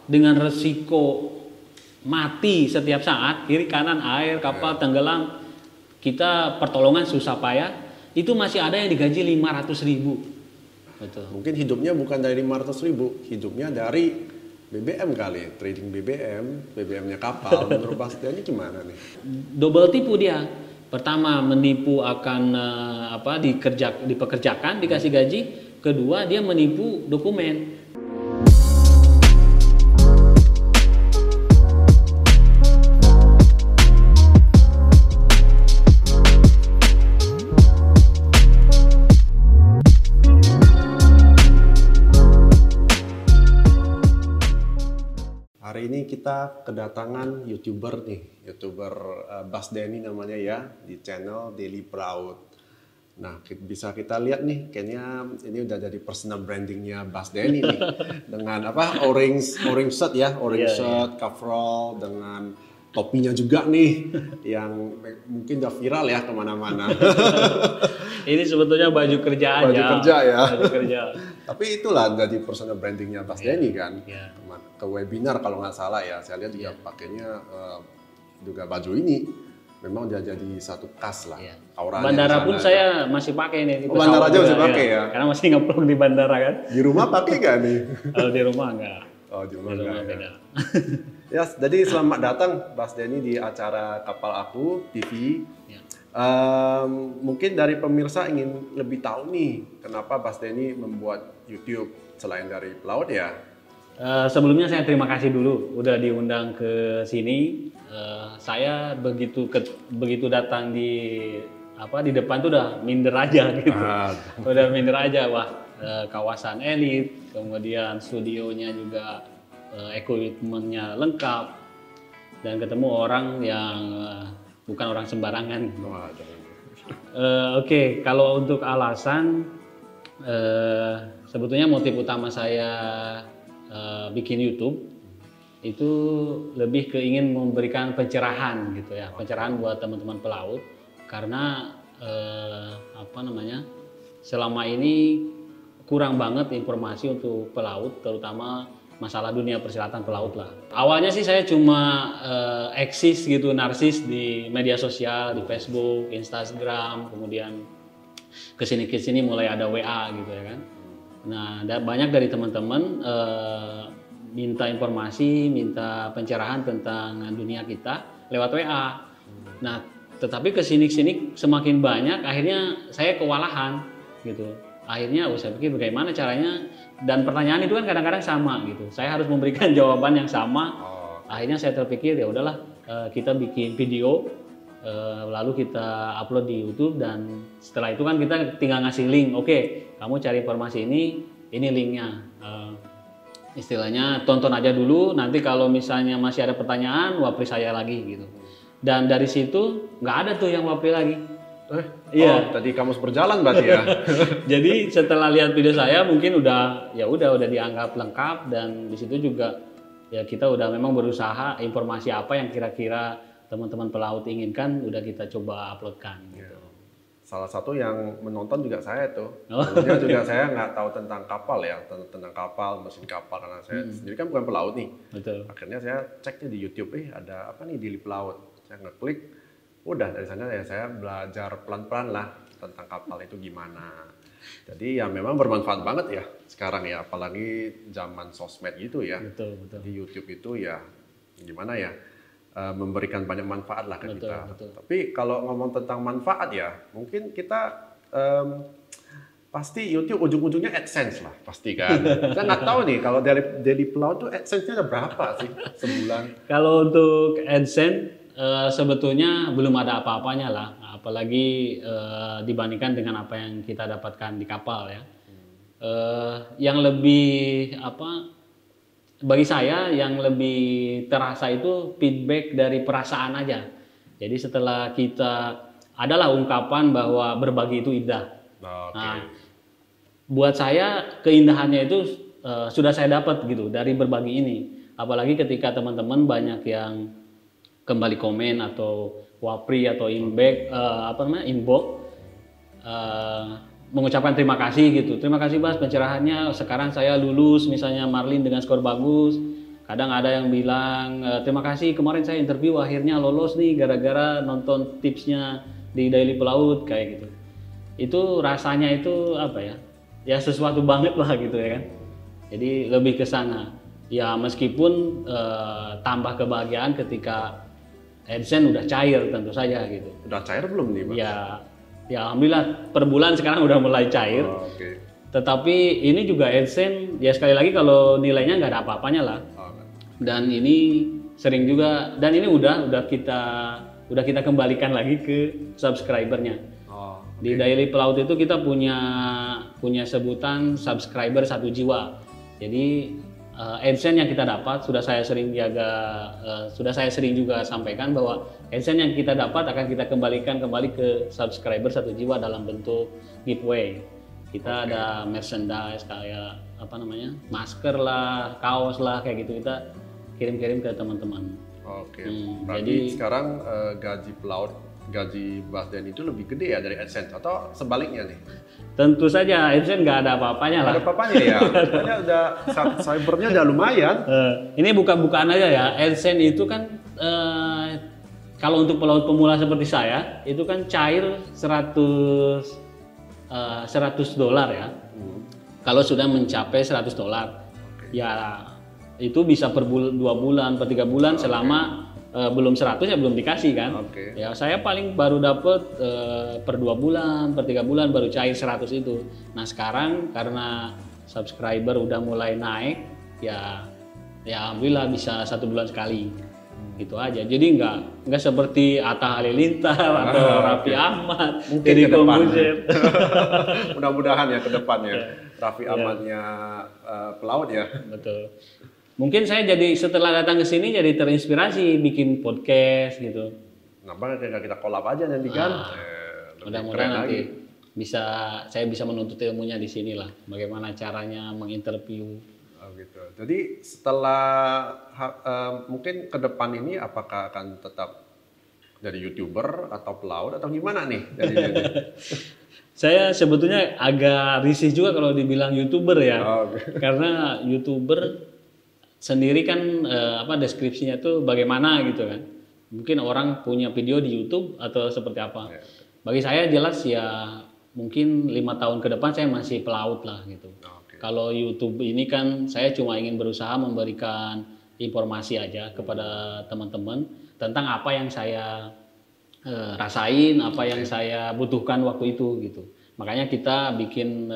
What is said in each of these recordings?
dengan resiko mati setiap saat, kiri kanan air, kapal tenggelam, kita pertolongan susah payah, itu masih ada yang digaji 500.000. Betul. Mungkin hidupnya bukan dari 500.000, hidupnya dari BBM kali, trading BBM, BBM-nya kapal. Menurut Mas Denny gimana nih? Double tipu dia. Pertama menipu akan dipekerjakan, dikasih gaji. Kedua dia menipu dokumen. Hari ini kita kedatangan YouTuber nih, YouTuber Bas Denny namanya ya, di channel Daily Pelaut. Nah, bisa kita lihat nih, kayaknya ini udah jadi personal brandingnya Bas Denny nih, dengan apa orange shirt ya, orange shirt, coverall, dengan topinya juga nih, yang mungkin udah viral ya kemana-mana. Ini sebetulnya baju kerja aja. Baju kerja ya. Baju kerja. Tapi itulah jadi personal brandingnya Bas Denny kan. Yeah. Ke webinar kalau nggak salah ya, saya lihat juga pakainya juga baju ini. Memang dia jadi satu khas lah. Yeah. Bandara pun saya masih pakai nih. Bandara aja masih pakai ya? Karena masih ngeplong di bandara kan. Di rumah pakai nggak nih? Kalau di rumah nggak. Oh di rumah nggak beda. Ya, jadi selamat datang Bas Denny di acara Kapal Aku TV. Yeah. Mungkin dari pemirsa ingin lebih tahu nih, kenapa Bas Denny membuat YouTube selain dari pelaut ya? Sebelumnya saya terima kasih dulu udah diundang ke sini. Saya begitu datang di depan tuh udah minder aja gitu. Udah minder aja, wah kawasan elit, kemudian studionya juga equipment-nya lengkap, dan ketemu orang yang bukan orang sembarangan. Oke, kalau untuk alasan, sebetulnya motif utama saya bikin YouTube itu lebih ke ingin memberikan pencerahan gitu ya, pencerahan buat teman-teman pelaut, karena selama ini kurang banget informasi untuk pelaut, terutama masalah dunia persilatan pelaut lah. Awalnya sih saya cuma eksis gitu, narsis di media sosial, di Facebook, Instagram, kemudian kesini mulai ada WA gitu ya kan. Nah, banyak dari teman-teman minta informasi, minta pencerahan tentang dunia kita lewat WA. Nah, tetapi kesini semakin banyak, akhirnya saya kewalahan gitu. Akhirnya saya pikir bagaimana caranya, dan pertanyaan itu kan kadang-kadang sama gitu. Saya harus memberikan jawaban yang sama. Akhirnya saya terpikir ya udahlah, kita bikin video, lalu kita upload di YouTube, dan setelah itu kan kita tinggal ngasih link. Oke, kamu cari informasi ini linknya. Istilahnya tonton aja dulu, nanti kalau misalnya masih ada pertanyaan, wapri saya lagi gitu. Dan dari situ nggak ada tuh yang wapri lagi. Iya. Tadi kamu berjalan berarti ya. Jadi setelah lihat video saya mungkin udah dianggap lengkap, dan di situ juga ya kita udah memang berusaha informasi apa yang kira-kira teman-teman pelaut inginkan udah kita coba uploadkan gitu. Salah satu yang menonton juga saya tuh. Sebenarnya juga saya nggak tahu tentang kapal ya, tentang kapal, mesin kapal, karena saya sendiri kan bukan pelaut nih. Betul. Akhirnya saya ceknya di YouTube, ada apa nih Daily Pelaut. Saya ngeklik, udah dari sana ya saya belajar pelan-pelan lah tentang kapal itu gimana. Jadi ya memang bermanfaat banget ya sekarang ya, apalagi zaman sosmed gitu ya. Betul. Di YouTube itu ya gimana ya, memberikan banyak manfaat lah ke kita. Betul. Tapi kalau ngomong tentang manfaat ya, mungkin kita pasti YouTube ujung-ujungnya AdSense lah, pasti kan. Saya nggak tahu nih kalau dari Daily Pelaut tuh AdSense-nya ada berapa sih sebulan? Kalau untuk AdSense sebetulnya belum ada apa-apanya lah, apalagi dibandingkan dengan apa yang kita dapatkan di kapal ya. Yang lebih bagi saya yang lebih terasa itu feedback dari perasaan aja. Jadi setelah kita adalah ungkapan bahwa berbagi itu indah. Nah, buat saya keindahannya itu sudah saya dapat gitu dari berbagi ini. Apalagi ketika teman-teman banyak yang kembali komen atau wapri atau inbox mengucapkan terima kasih gitu. Terima kasih Bas pencerahannya. Sekarang saya lulus misalnya Marlin dengan skor bagus. Kadang ada yang bilang, terima kasih kemarin saya interview akhirnya lolos nih gara-gara nonton tipsnya di Daily Pelaut kayak gitu. Itu rasanya itu apa ya? Ya sesuatu banget lah gitu ya kan. Jadi lebih ke sana. Ya meskipun tambah kebahagiaan ketika AdSense udah cair tentu saja gitu. Udah cair belum nih, Mas? Ya alhamdulillah per bulan sekarang udah mulai cair. Oh, oke. Tetapi ini juga AdSense ya sekali lagi kalau nilainya nggak ada apa-apanya lah. Dan ini sering juga, dan ini udah kita kembalikan lagi ke subscribernya. Di Daily Pelaut itu kita punya sebutan subscriber 1 jiwa. Jadi AdSense yang kita dapat sudah saya sering juga sampaikan bahwa AdSense yang kita dapat akan kita kembalikan kembali ke subscriber 1 jiwa dalam bentuk giveaway. Kita ada merchandise kayak apa namanya, masker lah, kaos lah kayak gitu, kita kirim-kirim ke teman-teman. Oke. Berarti sekarang gaji Mas Denny itu lebih gede ya dari AdSense atau sebaliknya nih? Tentu saja AdSense nggak ada apa-apanya lah. Ada apa-apanya ya? Pokoknya udah cybernya udah lumayan. Ini buka-bukaan aja ya. AdSense itu kan kalau untuk pelaut pemula seperti saya itu kan cair $100 ya. Kalau sudah mencapai $100, ya itu bisa per 2 bulan, per 3 bulan selama belum 100 ya belum dikasih kan. Ya saya paling baru dapet per 2 bulan, per 3 bulan baru cair 100 itu. Nah sekarang karena subscriber udah mulai naik, ya alhamdulillah bisa 1 bulan sekali. Gitu aja. Jadi nggak seperti Atta Halilintar atau Raffi Ahmad, mungkin ke depan. Mudah-mudahan ya ke depannya Raffi Ahmadnya pelaut ya. Betul. Mungkin saya jadi setelah datang ke sini jadi terinspirasi bikin podcast gitu. Kenapa nggak kita collab aja nanti kan? Mudah-mudahan nanti saya bisa menuntut ilmunya di sini lah. Bagaimana caranya menginterview. Gitu. Jadi setelah mungkin ke depan ini apakah akan tetap jadi YouTuber atau pelaut atau gimana nih? Saya sebetulnya agak risih juga kalau dibilang YouTuber ya. Karena YouTuber sendiri kan deskripsinya tuh bagaimana gitu kan. Mungkin orang punya video di YouTube atau seperti apa. Bagi saya jelas ya mungkin 5 tahun ke depan saya masih pelaut lah gitu. Kalau YouTube ini kan saya cuma ingin berusaha memberikan informasi aja kepada teman-teman tentang apa yang saya rasain, apa yang saya butuhkan waktu itu gitu. Makanya kita bikin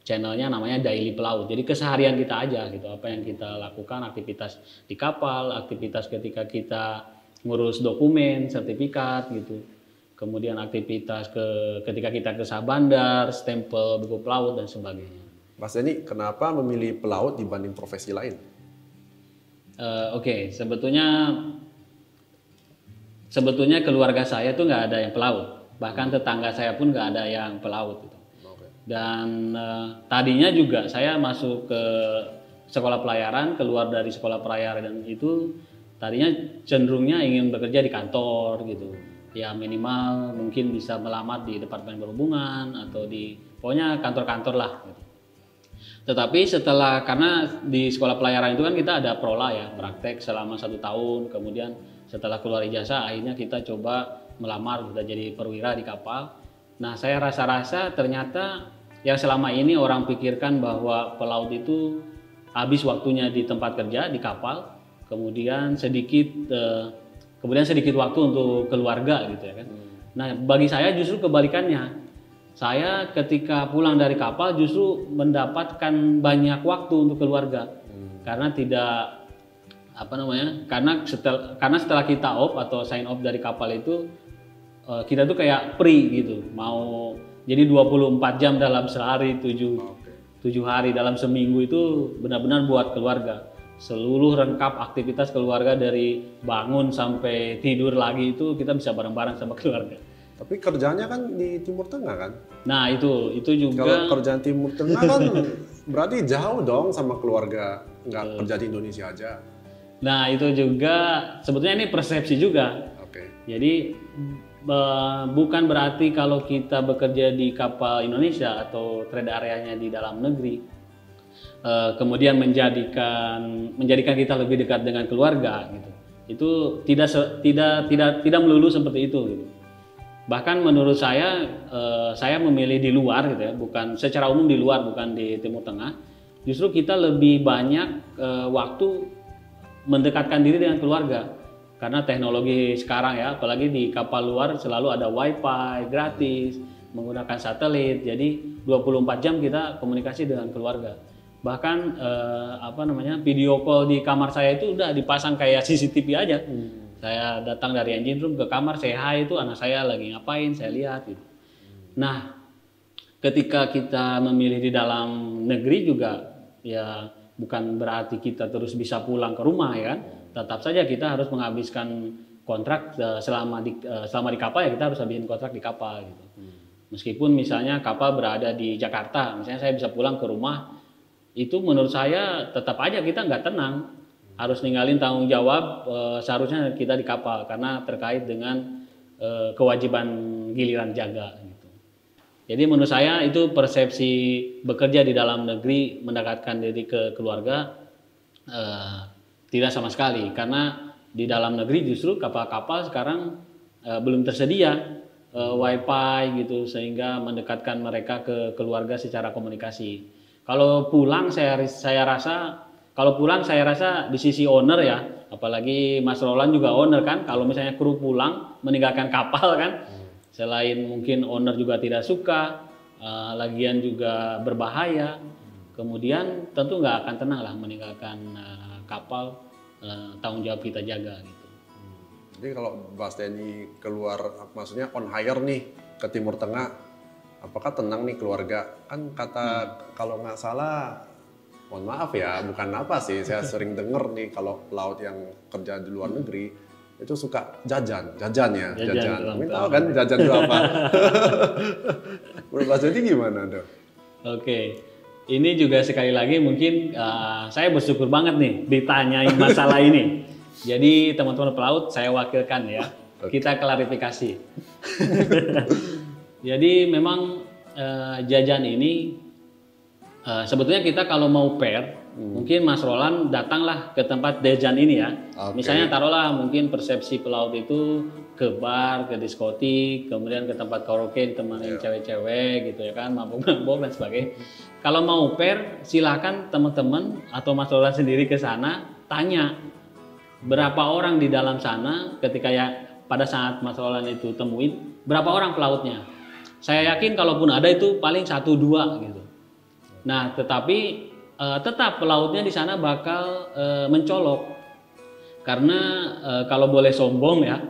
channelnya namanya Daily Pelaut. Jadi keseharian kita aja gitu, apa yang kita lakukan, aktivitas di kapal, aktivitas ketika kita ngurus dokumen, sertifikat gitu. Kemudian aktivitas ketika kita ke Sabandar, stempel buku pelaut dan sebagainya. Mas Denny, kenapa memilih pelaut dibanding profesi lain? Sebetulnya keluarga saya tuh nggak ada yang pelaut, bahkan tetangga saya pun nggak ada yang pelaut. Gitu. Dan tadinya juga saya masuk ke sekolah pelayaran, keluar dari sekolah pelayaran itu tadinya cenderungnya ingin bekerja di kantor gitu. Ya minimal mungkin bisa melamar di Departemen Perhubungan atau di pokoknya kantor-kantor lah. Gitu. Tetapi karena di sekolah pelayaran itu kan kita ada prola ya, praktek selama 1 tahun, kemudian setelah keluar ijazah akhirnya kita coba melamar sudah jadi perwira di kapal. Nah saya rasa ternyata yang selama ini orang pikirkan bahwa pelaut itu habis waktunya di tempat kerja di kapal, kemudian sedikit waktu untuk keluarga gitu ya kan. Nah bagi saya justru kebalikannya. Saya ketika pulang dari kapal justru mendapatkan banyak waktu untuk keluarga. Karena karena setelah kita off atau sign off dari kapal itu kita tuh kayak free gitu. Mau jadi 24 jam dalam sehari, 7 hari dalam seminggu itu benar-benar buat keluarga. Seluruh rengkap aktivitas keluarga dari bangun sampai tidur lagi itu kita bisa bareng-bareng sama keluarga. Tapi kerjanya kan di Timur Tengah kan? Nah itu juga. Kalau kerjaan Timur Tengah kan berarti jauh dong sama keluarga, nggak kerja di Indonesia aja. Nah itu juga sebetulnya ini persepsi juga. Jadi bukan berarti kalau kita bekerja di kapal Indonesia atau trade areanya di dalam negeri kemudian menjadikan kita lebih dekat dengan keluarga gitu. Itu tidak melulu seperti itu gitu. Bahkan menurut saya memilih di luar gitu ya, bukan secara umum di luar, bukan di Timur Tengah. Justru kita lebih banyak waktu mendekatkan diri dengan keluarga. Karena teknologi sekarang ya, apalagi di kapal luar selalu ada wifi gratis, menggunakan satelit. Jadi 24 jam kita komunikasi dengan keluarga. Bahkan video call di kamar saya itu udah dipasang kayak CCTV aja. Saya datang dari engine room ke kamar, saya hi, itu anak saya lagi ngapain, saya lihat gitu. Nah, ketika kita memilih di dalam negeri juga ya bukan berarti kita terus bisa pulang ke rumah ya kan. Tetap saja kita harus menghabiskan kontrak selama di kapal ya, kita harus habisin kontrak di kapal gitu. Meskipun misalnya kapal berada di Jakarta, misalnya saya bisa pulang ke rumah, itu menurut saya tetap aja kita nggak tenang, harus ninggalin tanggung jawab seharusnya kita di kapal karena terkait dengan kewajiban giliran jaga gitu. Jadi menurut saya itu persepsi bekerja di dalam negeri mendekatkan diri ke keluarga tidak sama sekali, karena di dalam negeri justru kapal-kapal sekarang belum tersedia wifi gitu sehingga mendekatkan mereka ke keluarga secara komunikasi. Kalau pulang saya rasa di sisi owner ya, apalagi Mas Roland juga owner kan, kalau misalnya kru pulang meninggalkan kapal kan, selain mungkin owner juga tidak suka, lagian juga berbahaya, kemudian tentu nggak akan tenang lah meninggalkan kapal, tanggung jawab kita jaga gitu. Jadi kalau Bas Denny keluar, maksudnya on hire nih ke Timur Tengah, apakah tenang nih keluarga? Kan kata kalau nggak salah, mohon maaf ya, bukan apa sih, saya sering denger nih kalau pelaut yang kerja di luar negeri itu suka jajan. Mungkin tahu kan jajan itu apa? Menurut Mas Denny gimana dong? Oke, ini juga sekali lagi mungkin saya bersyukur banget nih ditanyain masalah ini. Jadi teman-teman pelaut saya wakilkan ya, kita klarifikasi. Jadi memang jajan ini sebetulnya kita kalau mau pair, mungkin Mas Roland datanglah ke tempat jajan ini ya. Misalnya taruhlah mungkin persepsi pelaut itu ke bar, ke diskotik, kemudian ke tempat karaoke temenin cewek-cewek gitu ya kan, mabok-mabok dan sebagainya. Kalau mau pair, silakan teman-teman atau Mas Roland sendiri ke sana, tanya berapa orang di dalam sana ketika ya pada saat Mas Roland itu temuin, berapa orang pelautnya. Saya yakin kalaupun ada itu paling 1-2 gitu. Nah, tetapi tetap pelautnya di sana bakal mencolok. Karena kalau boleh sombong ya,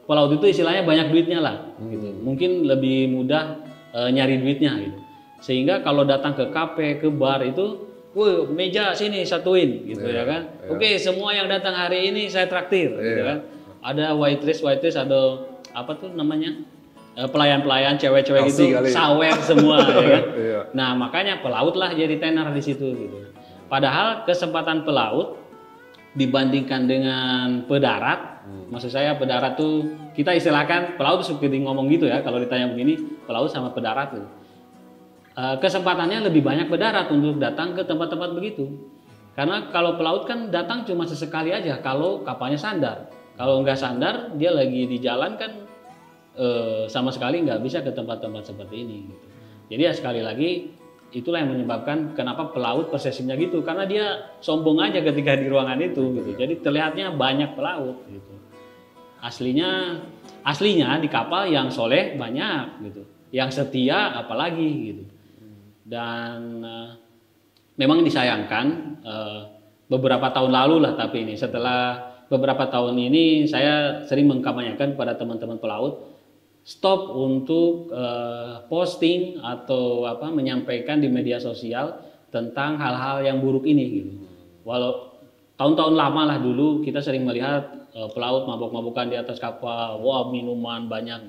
pelaut itu istilahnya banyak duitnya lah gitu. Mungkin lebih mudah nyari duitnya gitu. Sehingga kalau datang ke kafe, ke bar itu, "Woi, meja sini satuin," gitu ya kan. Oke, semua yang datang hari ini saya traktir gitu kan. Ada waitress ada apa tuh namanya? Pelayan-pelayan cewek-cewek gitu, sawer semua ya kan. Nah, makanya pelaut lah jadi tenar di situ gitu. Padahal kesempatan pelaut dibandingkan dengan pedarat, maksud saya pedarat tuh kita istilahkan pelaut seperti ngomong gitu ya, kalau ditanya begini, pelaut sama pedarat tuh. Kesempatannya lebih banyak pedarat untuk datang ke tempat-tempat begitu. Karena kalau pelaut kan datang cuma sesekali aja kalau kapalnya sandar. Kalau nggak sandar, dia lagi di jalan kan sama sekali nggak bisa ke tempat-tempat seperti ini gitu. Jadi ya sekali lagi itulah yang menyebabkan kenapa pelaut persepsinya gitu, karena dia sombong aja ketika di ruangan itu gitu. Jadi terlihatnya banyak pelaut gitu. Aslinya di kapal yang soleh banyak gitu, yang setia apalagi gitu. Dan memang disayangkan beberapa tahun lalu lah, tapi ini setelah beberapa tahun ini saya sering mengkampanyekan pada teman-teman pelaut stop untuk posting atau menyampaikan di media sosial tentang hal-hal yang buruk ini gitu. Walau tahun-tahun lama lah dulu kita sering melihat pelaut mabok-mabokan di atas kapal, wah minuman banyak.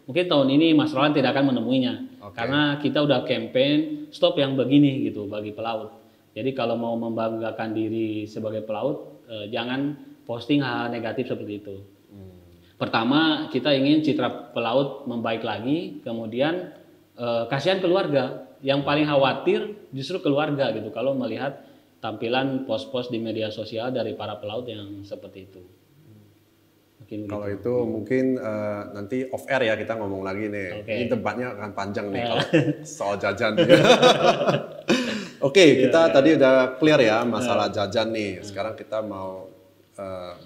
Mungkin tahun ini Mas Roland tidak akan menemuinya karena kita udah campaign stop yang begini gitu bagi pelaut. Jadi kalau mau membanggakan diri sebagai pelaut jangan posting hal negatif seperti itu. Pertama, kita ingin citra pelaut membaik lagi, kemudian kasihan keluarga. Yang paling khawatir justru keluarga gitu kalau melihat tampilan post-post di media sosial dari para pelaut yang seperti itu. Mungkin Kalau gitu. itu mungkin nanti off air ya kita ngomong lagi nih. Oke. Ini debatnya akan panjang nih kalau soal jajan. Oke, kita tadi udah clear ya masalah jajan nih. Sekarang kita mau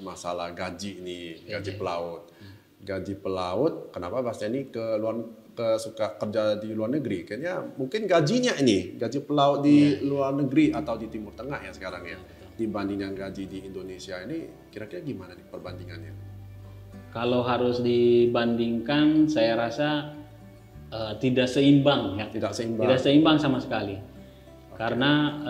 masalah gaji nih, gaji pelaut. Gaji pelaut, kenapa Mas Denny suka kerja di luar negeri? Kayaknya mungkin gajinya ini, gaji pelaut di luar negeri atau di Timur Tengah ya sekarang ya. Dibanding dengan gaji di Indonesia ini, kira-kira gimana nih perbandingannya? Kalau harus dibandingkan, saya rasa tidak seimbang ya. Tidak seimbang. Tidak seimbang sama sekali. Karena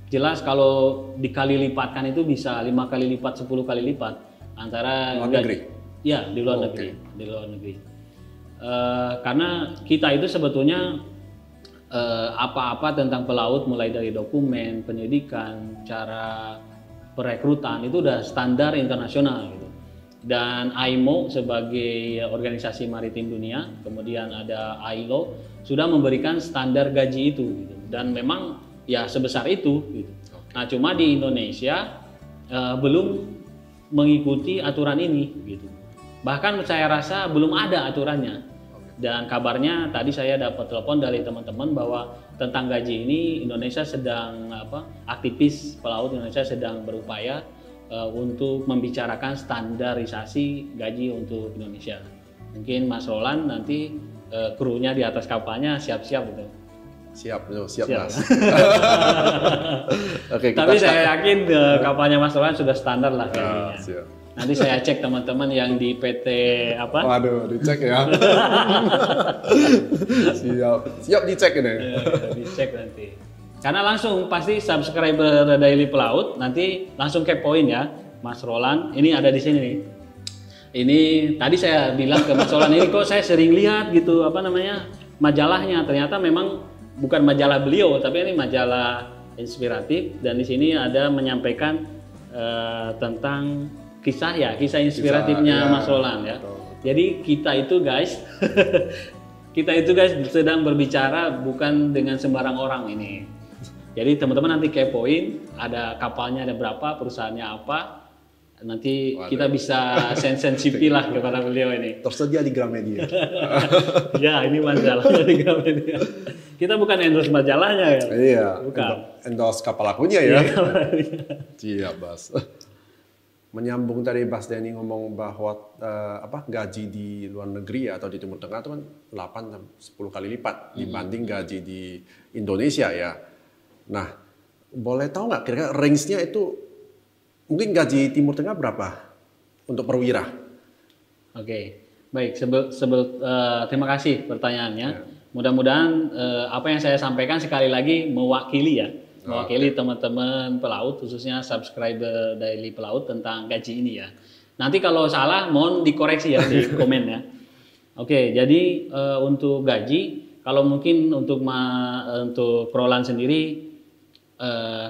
jelas kalau dikali lipatkan itu bisa 5 kali lipat, 10 kali lipat antara Luar negeri? Ya, di luar negeri. Di luar negeri. Karena kita itu sebetulnya apa-apa tentang pelaut mulai dari dokumen, pendidikan, cara perekrutan itu udah standar internasional gitu. Dan IMO sebagai organisasi maritim dunia, kemudian ada ILO sudah memberikan standar gaji itu gitu. Dan memang ya sebesar itu gitu. Nah, cuma di Indonesia belum mengikuti aturan ini gitu. Bahkan saya rasa belum ada aturannya. Dan kabarnya tadi saya dapat telepon dari teman-teman bahwa tentang gaji ini Indonesia sedang aktivis pelaut Indonesia sedang berupaya untuk membicarakan standarisasi gaji untuk Indonesia. Mungkin Mas Roland nanti krunya di atas kapalnya siap-siap gitu. Siap Mas. Oke, Tapi saya yakin kapalnya Mas Roland sudah standar lah gajinya. Siap. Nanti saya cek teman-teman yang di PT apa? Waduh, dicek ya. Siap dicek ini. Ya, dicek nanti. Karena langsung pasti subscriber Daily Pelaut nanti langsung kepoin ya, Mas Roland. Ini ada di sini nih. Ini tadi saya bilang ke Mas Roland ini kok saya sering lihat gitu majalahnya. Ternyata memang bukan majalah beliau, tapi ini majalah inspiratif dan di sini ada menyampaikan tentang kisah inspiratifnya Mas Roland ya. Betul. Jadi kita itu guys sedang berbicara bukan dengan sembarang orang ini. Jadi teman-teman nanti kepoin ada kapalnya ada berapa, perusahaannya apa. Nanti kita bisa send-CV lah kepada beliau ini. Tersedia di Gramedia. Ya, ini majalahnya di Gramedia. Kita bukan endorse majalahnya ya. Iya. Bukan. Endorse kapal akunya ya. Siap, Bas. Menyambung tadi Bas Denny ngomong bahwa gaji di luar negeri atau di Timur Tengah itu kan 8-10 kali lipat dibanding gaji di Indonesia ya. Nah, boleh tahu nggak kira-kira range-nya itu mungkin gaji Timur Tengah berapa untuk perwira? Oke, baik. Terima kasih pertanyaannya. Ya. Mudah-mudahan apa yang saya sampaikan sekali lagi mewakili teman-teman pelaut, khususnya subscriber Daily Pelaut tentang gaji ini ya. Nanti kalau salah mohon dikoreksi ya di komen ya. Oke, jadi untuk gaji, kalau mungkin untuk Roland sendiri,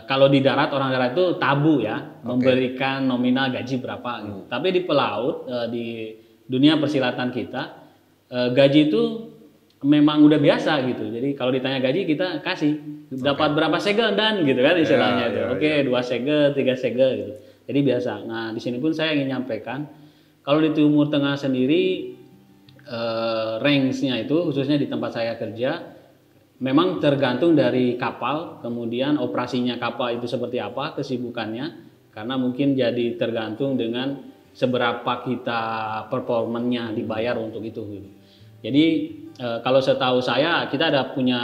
kalau di darat orang darat itu tabu ya memberikan nominal gaji berapa gitu. Tapi di pelaut di dunia persilatan kita gaji itu memang udah biasa gitu. Jadi kalau ditanya gaji kita kasih dapat berapa segel dan gitu kan istilahnya itu. Oke, 2 segel, 3 segel gitu. Jadi biasa. Nah, di sini pun saya ingin nyampaikan kalau di Timur Tengah sendiri range-nya itu khususnya di tempat saya kerja memang tergantung dari kapal, kemudian operasinya kapal itu seperti apa, kesibukannya, karena mungkin jadi tergantung dengan seberapa kita performanya dibayar untuk itu. Jadi kalau setahu saya kita ada punya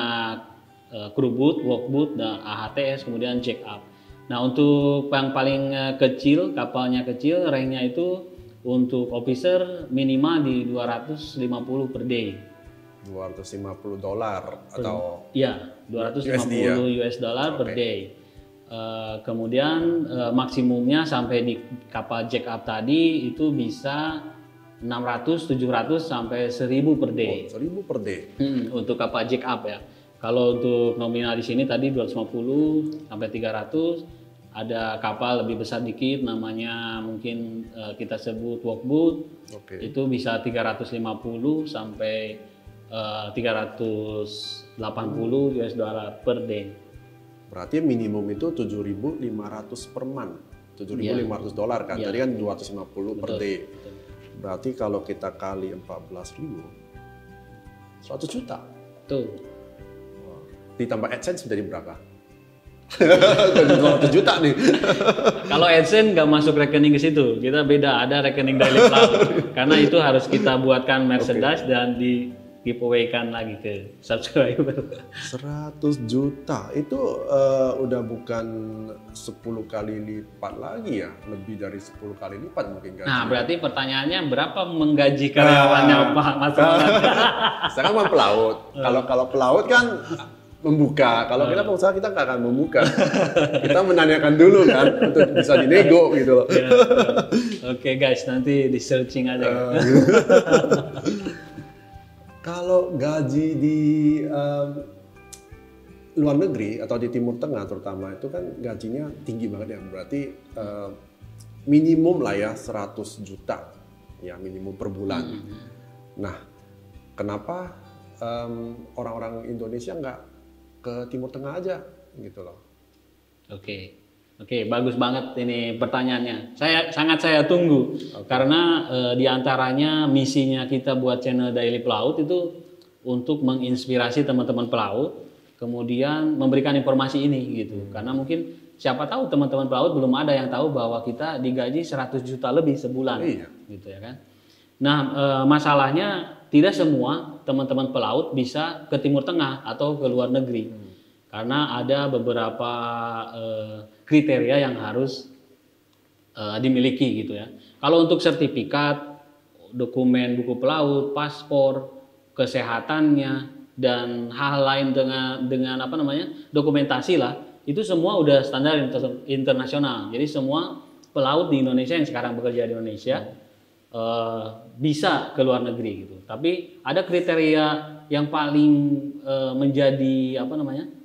crew boat, work boat, AHTS, kemudian check up. Nah untuk yang paling kecil, kapalnya kecil, ranknya itu untuk officer minimal di 250 per day. $250 atau ya 250 US dollar per day. Kemudian maksimumnya sampai di kapal jack up tadi itu bisa 600, 700 sampai 1000 per day. 1000 per day. Untuk kapal jack up ya. Kalau untuk nominal di sini tadi 250 sampai 300. Ada kapal lebih besar dikit namanya mungkin kita sebut workboat. Itu bisa 350 sampai 350 $80 per day. Berarti minimum itu 7.500 per month. $7.500 kan. Tadi kan 250 per day. Betul. Berarti kalau kita kali 14.000, 100 juta. Tuh. Ditambah AdSense jadi berapa? 200 juta nih. Kalau AdSense nggak masuk rekening ke situ, kita beda, ada rekening Daily Cloud. Karena itu harus kita buatkan merchandise dan di giveaway-kan lagi ke subscriber. 100 juta itu udah bukan 10 kali lipat lagi ya, lebih dari 10 kali lipat mungkin gaji. Nah, berarti pertanyaannya berapa menggaji karyawannya Pak Mas Muhammad? Sekarang mau pelaut. Kalau pelaut kan membuka. Kalau kita pengusaha kita nggak akan membuka. Kita menanyakan dulu kan untuk bisa dinego gitu loh. Ya, Oke guys, nanti di searching aja. Kalau gaji di luar negeri atau di Timur Tengah terutama itu kan gajinya tinggi banget ya. Berarti minimum lah ya 100 juta ya minimum per bulan. Nah, kenapa orang-orang Indonesia nggak ke Timur Tengah aja gitu loh? Oke, bagus banget ini pertanyaannya. Saya tunggu karena di antaranya misinya kita buat channel Daily Pelaut itu untuk menginspirasi teman-teman pelaut, kemudian memberikan informasi ini gitu. Karena mungkin siapa tahu teman-teman pelaut belum ada yang tahu bahwa kita digaji 100 juta lebih sebulan, gitu ya kan. Nah, masalahnya tidak semua teman-teman pelaut bisa ke Timur Tengah atau ke luar negeri. Karena ada beberapa kriteria yang harus dimiliki gitu ya. Kalau untuk sertifikat, dokumen buku pelaut, paspor, kesehatannya dan hal lain dengan apa namanya? Dokumentasi lah, itu semua udah standar internasional. Jadi semua pelaut di Indonesia yang sekarang bekerja di Indonesia bisa ke luar negeri gitu. Tapi ada kriteria yang paling menjadi apa namanya?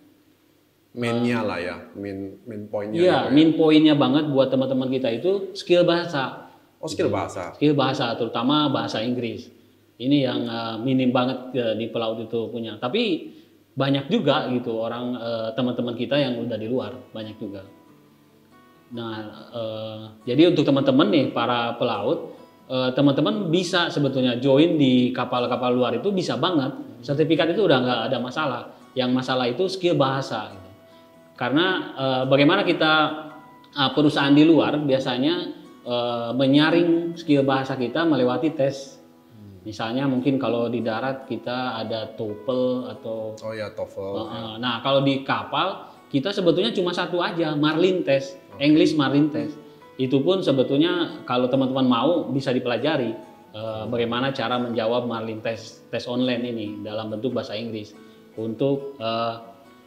Mainnya lah ya, main poinnya. Iya, main poinnya banget buat teman-teman kita itu skill bahasa. Oh, skill bahasa. Skill bahasa, terutama bahasa Inggris. Ini yang minim banget di pelaut itu punya. Tapi banyak juga gitu orang teman-teman kita yang udah di luar, banyak juga. Nah, jadi untuk teman-teman nih para pelaut, teman-teman bisa sebetulnya join di kapal-kapal luar itu bisa banget. Sertifikat itu udah nggak ada masalah. Yang masalah itu skill bahasa. Gitu. Karena bagaimana kita perusahaan di luar biasanya menyaring skill bahasa kita melewati tes. Misalnya mungkin kalau di darat kita ada TOEFL atau TOEFL. Nah, kalau di kapal kita sebetulnya cuma satu aja, Marlin test, English Marlin test. Itu pun sebetulnya kalau teman-teman mau bisa dipelajari bagaimana cara menjawab Marlin test online ini dalam bentuk bahasa Inggris untuk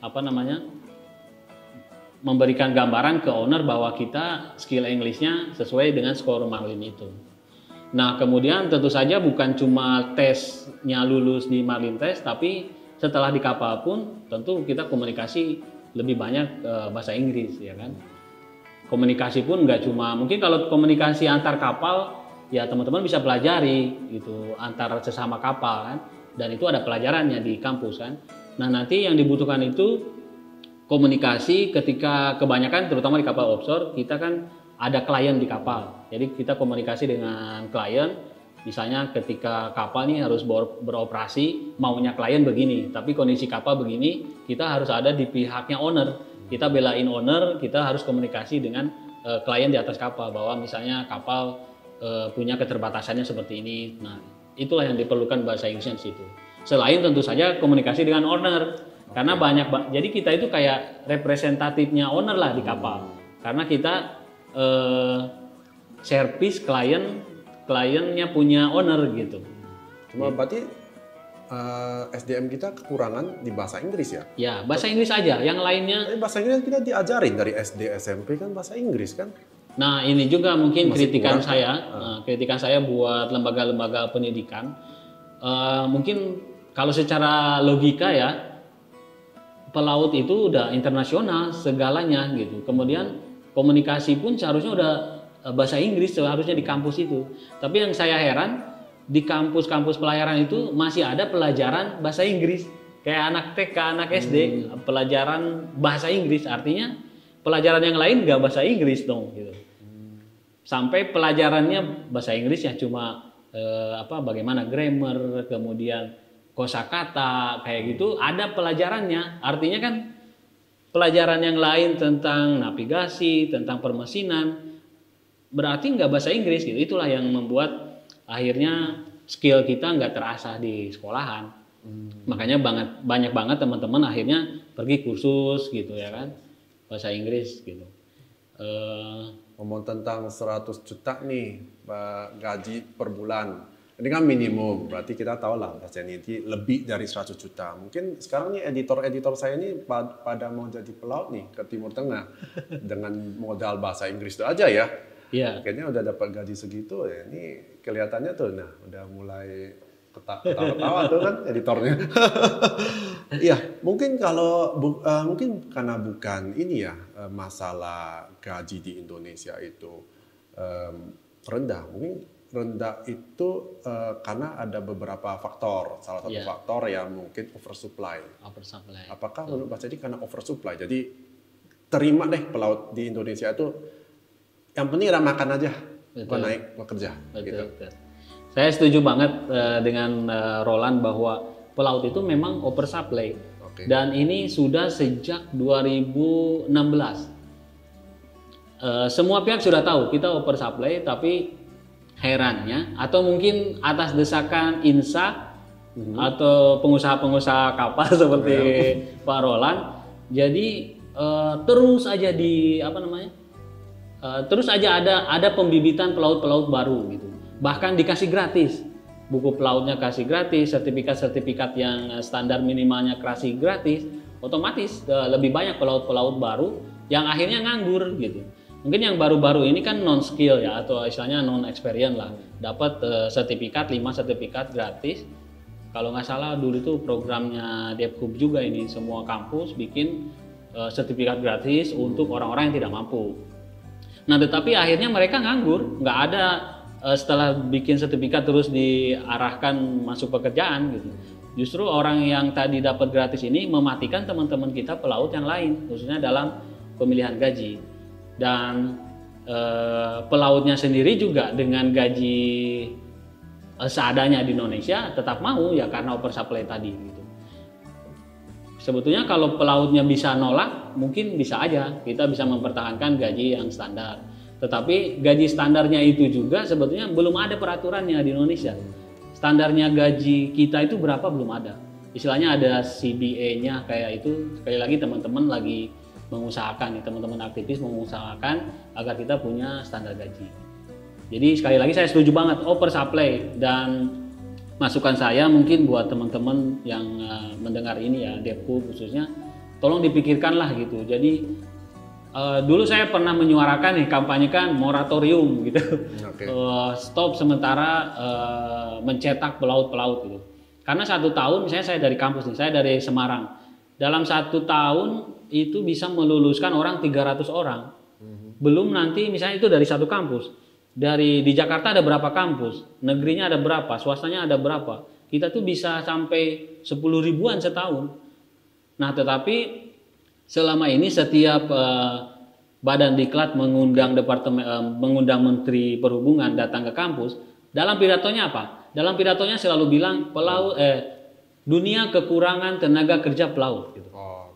apa namanya? Memberikan gambaran ke owner bahwa kita skill English-nya sesuai dengan skor Marlin itu. Nah, kemudian tentu saja bukan cuma tesnya lulus di Marlin test, tapi setelah di kapal pun tentu kita komunikasi lebih banyak bahasa Inggris, ya kan. Komunikasi pun nggak cuma, mungkin kalau komunikasi antar kapal, ya teman-teman bisa pelajari gitu antar sesama kapal kan, dan itu ada pelajarannya di kampus kan. Nah, nanti yang dibutuhkan itu komunikasi ketika kebanyakan terutama di kapal offshore kita kan ada klien di kapal. Jadi kita komunikasi dengan klien, misalnya ketika kapal ini harus beroperasi, maunya klien begini, tapi kondisi kapal begini, kita harus ada di pihaknya owner. Kita belain owner, kita harus komunikasi dengan klien di atas kapal bahwa misalnya kapal punya keterbatasannya seperti ini. Nah, itulah yang diperlukan bahasa Inggrisnya di situ. Selain tentu saja komunikasi dengan owner. Karena jadi kita itu kayak representatifnya owner lah di kapal. Karena kita service kliennya punya owner gitu. Cuma berarti SDM kita kekurangan di bahasa Inggris ya? Ya, bahasa Inggris aja. Yang lainnya. Bahasa Inggris kita diajarin dari SD SMP kan bahasa Inggris kan? Nah, ini juga mungkin Masih kritikan kurang, saya. Kritikan saya buat lembaga-lembaga pendidikan. Mungkin kalau secara logika ya, pelaut itu udah internasional segalanya gitu. Kemudian komunikasi pun seharusnya udah bahasa Inggris seharusnya di kampus itu. Tapi yang saya heran di kampus-kampus pelayaran itu masih ada pelajaran bahasa Inggris kayak anak TK, anak SD, pelajaran bahasa Inggris, artinya pelajaran yang lain nggak bahasa Inggris dong gitu. Sampai pelajarannya bahasa Inggris ya cuma bagaimana grammar, kemudian kosakata kayak gitu ada pelajarannya. Artinya kan pelajaran yang lain tentang navigasi, tentang permesinan berarti nggak bahasa Inggris gitu. Itulah yang membuat akhirnya skill kita nggak terasah di sekolahan. Makanya banyak banget teman-teman akhirnya pergi kursus gitu ya kan bahasa Inggris gitu. Ngomong tentang 100 juta nih gaji per bulan. Ini kan minimum, berarti kita tahu lah bahasa ini lebih dari 100 juta. Mungkin sekarang nih editor-editor saya ini pada mau jadi pelaut nih ke Timur Tengah dengan modal bahasa Inggris itu aja ya. Iya. Kayaknya udah dapat gaji segitu ya. Ini kelihatannya tuh, nah udah mulai ketawa-ketawa tuh kan editornya. Iya, mungkin mungkin karena bukan ini ya masalah gaji di Indonesia itu rendah. Mungkin rendah itu karena ada beberapa faktor. Salah satu faktor ya mungkin oversupply. Apakah menurut Pak Cedi karena oversupply? Jadi terima deh pelaut di Indonesia itu yang penting ada makan aja, bukan naik bekerja. Gitu. Betul. Saya setuju banget dengan Roland bahwa pelaut itu memang oversupply. Dan ini sudah sejak 2016. Semua pihak sudah tahu kita oversupply, tapi herannya atau mungkin atas desakan INSA atau pengusaha-pengusaha kapal seperti Pak Roland, jadi terus aja terus aja ada pembibitan pelaut-pelaut baru gitu. Bahkan dikasih gratis. Buku pelautnya kasih gratis, sertifikat-sertifikat yang standar minimalnya kasih gratis, otomatis lebih banyak pelaut-pelaut baru yang akhirnya nganggur gitu. Mungkin yang baru-baru ini kan non skill ya atau istilahnya non experience lah, dapat sertifikat 5 sertifikat gratis. Kalau nggak salah dulu itu programnya Depkub juga ini, semua kampus bikin sertifikat gratis untuk orang-orang yang tidak mampu. Nah tetapi akhirnya mereka nganggur, nggak ada setelah bikin sertifikat terus diarahkan masuk pekerjaan gitu. Justru orang yang tadi dapat gratis ini mematikan teman-teman kita pelaut yang lain, khususnya dalam pemilihan gaji. Dan pelautnya sendiri juga dengan gaji seadanya di Indonesia tetap mau ya karena oversupply tadi gitu. Sebetulnya kalau pelautnya bisa nolak, mungkin bisa aja kita bisa mempertahankan gaji yang standar. Tetapi gaji standarnya itu juga sebetulnya belum ada peraturannya di Indonesia. Standarnya gaji kita itu berapa belum ada. Istilahnya ada CBA-nya kayak itu. Sekali lagi teman-teman lagi mengusahakan, teman-teman aktivis mengusahakan agar kita punya standar gaji. Jadi sekali lagi saya setuju banget oversupply, dan masukan saya mungkin buat teman-teman yang mendengar ini ya, Depkub khususnya, tolong dipikirkanlah gitu. Jadi dulu saya pernah menyuarakan kampanyekan moratorium gitu, stop sementara mencetak pelaut-pelaut gitu. Karena 1 tahun, misalnya saya dari kampus nih, saya dari Semarang, dalam 1 tahun itu bisa meluluskan orang 300 orang. Belum nanti misalnya itu dari 1 kampus. Di Jakarta ada berapa kampus, negerinya ada berapa, swastanya ada berapa. Kita tuh bisa sampai 10 ribuan setahun. Nah tetapi selama ini setiap Badan Diklat mengundang mengundang Menteri Perhubungan datang ke kampus, dalam pidatonya apa? Dalam pidatonya selalu bilang dunia kekurangan tenaga kerja pelaut. Gitu.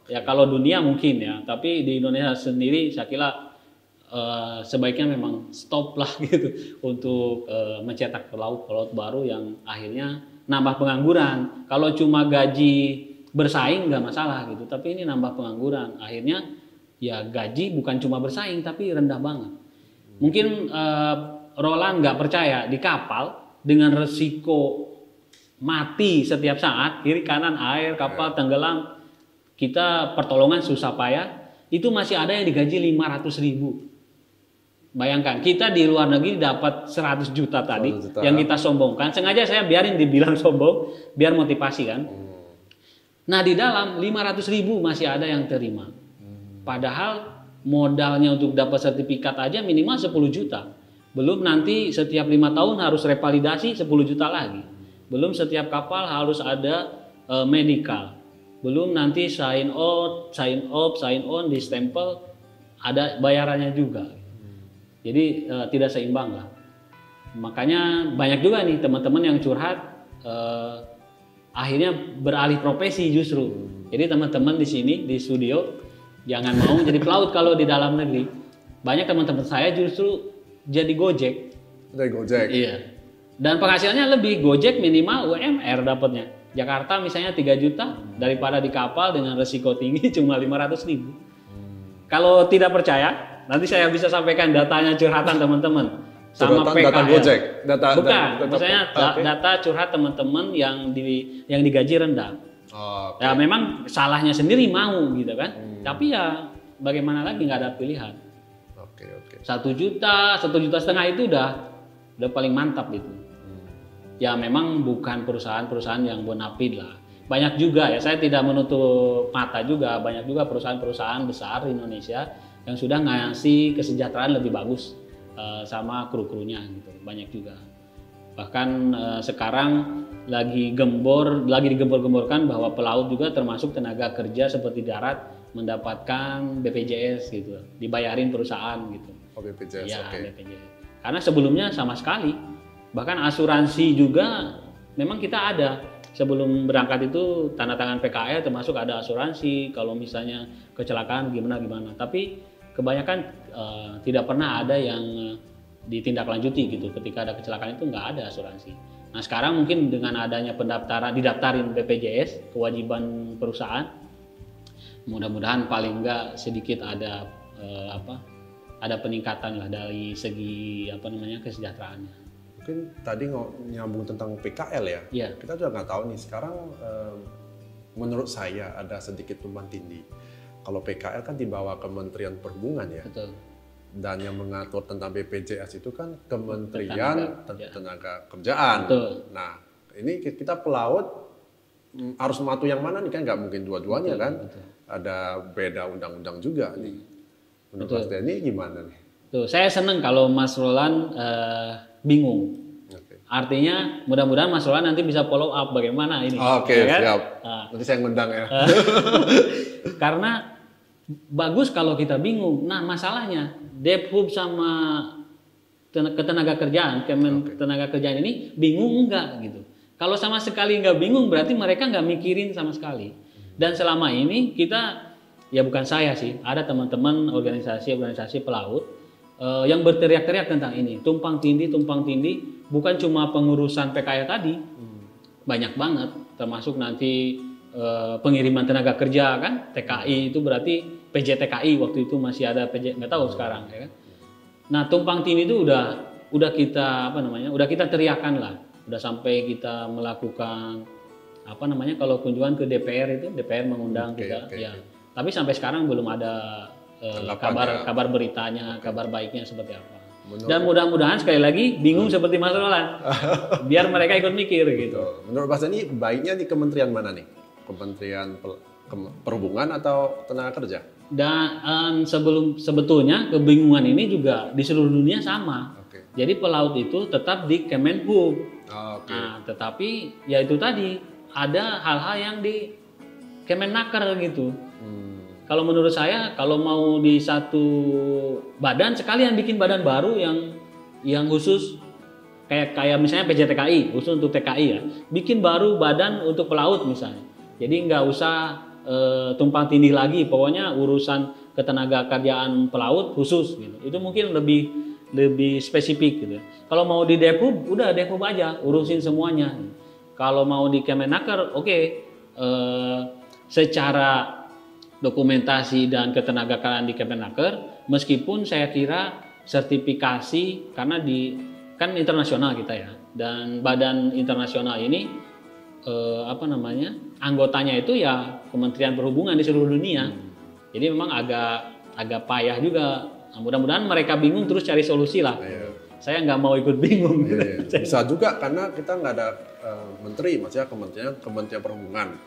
Ya kalau dunia mungkin ya, tapi di Indonesia sendiri saya kira sebaiknya memang stop lah gitu untuk mencetak pelaut baru yang akhirnya nambah pengangguran. Kalau cuma gaji bersaing nggak masalah gitu, tapi ini nambah pengangguran, akhirnya ya gaji bukan cuma bersaing tapi rendah banget. Mungkin Roland nggak percaya, di kapal dengan resiko mati setiap saat, kiri kanan air, kapal tenggelam, kita pertolongan susah payah, itu masih ada yang digaji 500.000. Bayangkan kita di luar negeri dapat 100 juta tadi yang kita sombongkan, sengaja saya biarin dibilang sombong biar motivasi kan. Nah di dalam 500.000 masih ada yang terima. Padahal modalnya untuk dapat sertifikat aja minimal 10 juta. Belum nanti setiap 5 tahun harus revalidasi 10 juta lagi. Belum setiap kapal harus ada medical. belum nanti sign out, sign off, sign on, di stempel ada bayarannya juga. Jadi tidak seimbang lah. Makanya banyak juga nih teman-teman yang curhat akhirnya beralih profesi justru. Jadi teman-teman di sini di studio jangan mau jadi pelaut kalau di dalam negeri. Banyak teman-teman saya justru jadi Gojek. Dari Gojek. Iya. Dan penghasilannya lebih, Gojek minimal UMR dapatnya. Jakarta misalnya 3 juta daripada di kapal dengan resiko tinggi cuma 500.000. Kalau tidak percaya, nanti saya bisa sampaikan datanya curhatan teman-teman sama Curhatan PKL. data Gojek, Bukan, maksudnya data curhat teman-teman yang digaji rendah. Oh, Ya memang salahnya sendiri mau gitu kan. Tapi ya bagaimana lagi, nggak ada pilihan. oke. 1 juta, 1,5 juta itu udah paling mantap itu. Ya memang bukan perusahaan-perusahaan yang bonafide lah. Banyak juga ya, saya tidak menutup mata juga, banyak juga perusahaan-perusahaan besar di Indonesia yang sudah ngasih kesejahteraan lebih bagus sama kru-krunya gitu. Banyak juga. Bahkan sekarang lagi digembor-gemborkan bahwa pelaut juga termasuk tenaga kerja seperti darat mendapatkan BPJS gitu, dibayarin perusahaan gitu. Oh, BPJS, Ya, oke. BPJS. Karena sebelumnya sama sekali, bahkan asuransi juga memang kita ada. Sebelum berangkat itu tanda tangan PKL termasuk ada asuransi kalau misalnya kecelakaan gimana. Tapi kebanyakan tidak pernah ada yang ditindaklanjuti gitu. Ketika ada kecelakaan itu nggak ada asuransi. Nah sekarang mungkin dengan adanya didaftarin BPJS, kewajiban perusahaan, mudah-mudahan paling nggak sedikit ada ada peningkatan lah dari segi kesejahteraannya. Mungkin tadi nyambung tentang PKL ya. Iya. Kita juga nggak tahu nih sekarang. Menurut saya ada sedikit tumpang tindih. Kalau PKL kan di bawah Kementerian Perhubungan ya. Betul. Dan yang mengatur tentang BPJS itu kan Kementerian Tenaga Kerjaan. Betul. Nah, ini kita pelaut harus mematuhi yang mana nih, kan nggak mungkin dua-duanya kan. Betul. Ada beda undang-undang juga nih. Menurut Mas Denny gimana nih? Tuh, saya seneng kalau Mas Roland bingung. Oke. Artinya mudah-mudahan Mas Roland nanti bisa follow up bagaimana ini. Oke, Ya kan? siap. Nah, Nanti saya ngundang ya. karena bagus kalau kita bingung. Nah masalahnya Debhub sama ketenaga kerjaan, tenaga kerjaan ini bingung enggak gitu. Kalau sama sekali nggak bingung berarti mereka nggak mikirin sama sekali. Dan selama ini kita, ya bukan saya sih, ada teman-teman organisasi pelaut yang berteriak-teriak tentang ini, tumpang tindih, bukan cuma pengurusan PKL tadi, banyak banget, termasuk nanti pengiriman tenaga kerja kan, TKI itu berarti PJTKI waktu itu masih ada PJ, nggak tahu sekarang ya kan. Nah tumpang tindih itu udah kita udah kita teriakan lah, udah sampai kita melakukan kalau kunjungan ke DPR itu DPR mengundang kita ya. Tapi sampai sekarang belum ada kabar beritanya, kabar baiknya seperti apa. Dan mudah-mudahan sekali lagi bingung seperti Mas Roland, biar mereka ikut mikir gitu. Menurut Mas Denny baiknya di kementerian mana nih? Kementerian Perhubungan atau Tenaga Kerja? Dan sebetulnya kebingungan ini juga di seluruh dunia sama. Jadi pelaut itu tetap di Kemenhub. Nah, tetapi ya itu tadi ada hal-hal yang di Kemenaker gitu. Kalau menurut saya, kalau mau di satu badan sekalian bikin badan baru yang khusus kayak misalnya PJTKI, khusus untuk TKI ya, bikin baru badan untuk pelaut misalnya. Jadi nggak usah tumpang tindih lagi, pokoknya urusan ketenaga kerjaan pelaut khusus gitu. Itu mungkin lebih spesifik gitu. Kalau mau di Debhub, udah Debhub aja urusin semuanya. Kalau mau di Kemenaker, secara dokumentasi dan ketenagakerjaan di Kemenaker, meskipun saya kira sertifikasi karena kan internasional kita ya, dan badan internasional ini anggotanya itu ya Kementerian Perhubungan di seluruh dunia. Jadi memang agak payah juga. Nah, mudah-mudahan mereka bingung terus cari solusi lah. Saya nggak mau ikut bingung. Bisa juga karena kita nggak ada menteri, maksudnya Kementerian Perhubungan,